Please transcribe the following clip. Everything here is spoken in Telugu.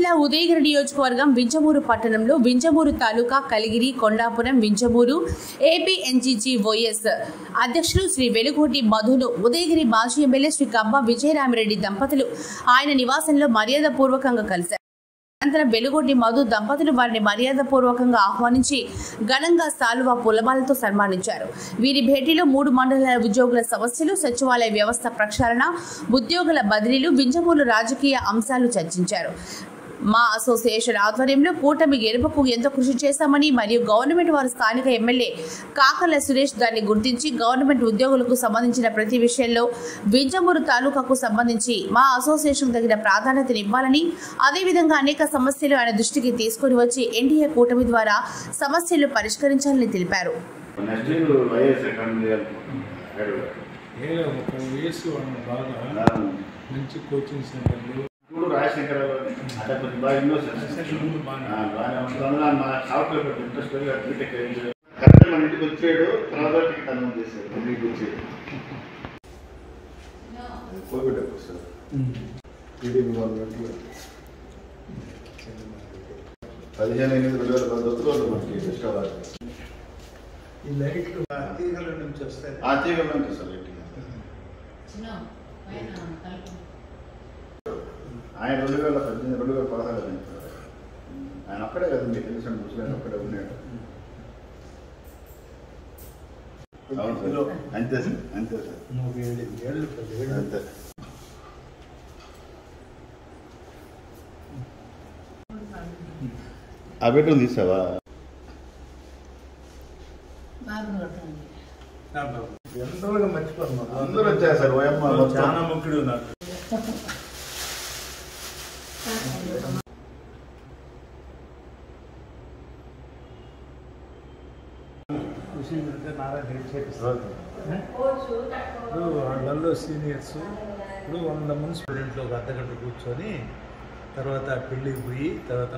జిల్లా ఉదయగిరి నియోజకవర్గం వింజమూరు పట్టణంలో వింజమూరు తాలూకా కలిగిరి కొండాపురం వింజమూరు ఏపీఎన్జీజీఓఎస్ అధ్యక్షులు శ్రీ వెలుగోటి మధును ఉదయగిరి మాజీ ఎమ్మెల్యే శ్రీ కబ్బ విజయరామిరెడ్డి దంపతులు ఆయన నివాసంలో మర్యాదపూర్వకంగా కలిశారు. అనంతరం వెలుగొట్టి మధు దంపతులు వారిని మర్యాదపూర్వకంగా ఆహ్వానించి ఘనంగా సాలువా పూలమాలతో సన్మానించారు. వీరి భేటీలో 3 మండలాల ఉద్యోగుల సమస్యలు, సచివాలయ వ్యవస్థ ప్రక్షాళన, ఉద్యోగుల బదిలీలు, వింజమూరు రాజకీయ అంశాలు చర్చించారు. మా అసోసియేషన్ ఆధ్వర్యంలో కూటమి గెలుపుకు ఎంతో కృషి చేశామని మరియు గవర్నమెంట్ వారు స్థానిక ఎమ్మెల్యే కాకర్ల సురేష్ దాన్ని గుర్తించి గవర్నమెంట్ ఉద్యోగులకు సంబంధించిన ప్రతి విషయంలో వింజమూరు తాలూకాకు సంబంధించి మా అసోసియేషన్ తగిన ప్రాధాన్యతనివ్వాలని, అదేవిధంగా అనేక సమస్యలు ఆయన దృష్టికి తీసుకుని వచ్చి ఎన్డీఏ కూటమి ద్వారా సమస్యలు పరిష్కరించాలని తెలిపారు. రాజశేఖర్ అంటే కొంచెం బాగా ఇన్నోసెంట్ బాగానే ఉంటుంది. మా సాఫ్ట్వేర్ ఇంట్రెస్ట్ బీటెక్ కరెక్ట్ మన ఇంటికి వచ్చాడు. తర్వాత తనం చేశాడు. ఇంటికి వచ్చాడు కోవిడ్ సార్ టీడీపీ గవర్నమెంట్లో 15/8/2010 మనకి టెస్ట్ అవ్వాలి. ఈ లైట్లు తీగల నుంచి వస్తాయి. ఆ తీగల నుంచి సార్ ఆయన 2018-2016 ఆయన అక్కడే కదా మీకు తెలిసిన ముస్లిం అక్కడే ఉన్నాడు. అంతే సార్ అంతే అంతే. ఆ బెడ్రూమ్ తీసావా? ఎంతగా మర్చిపోతున్నాం. అందరూ వచ్చారు సార్. ఓయమ్మ చాలా ముఖ్యుడు నాకు. వాళ్ళల్లో సీనియర్స్ ఇప్పుడు 100 మంది స్టూడెంట్లు ఒక అర్ధగంట కూర్చొని తర్వాత పెళ్ళికి పోయి తర్వాత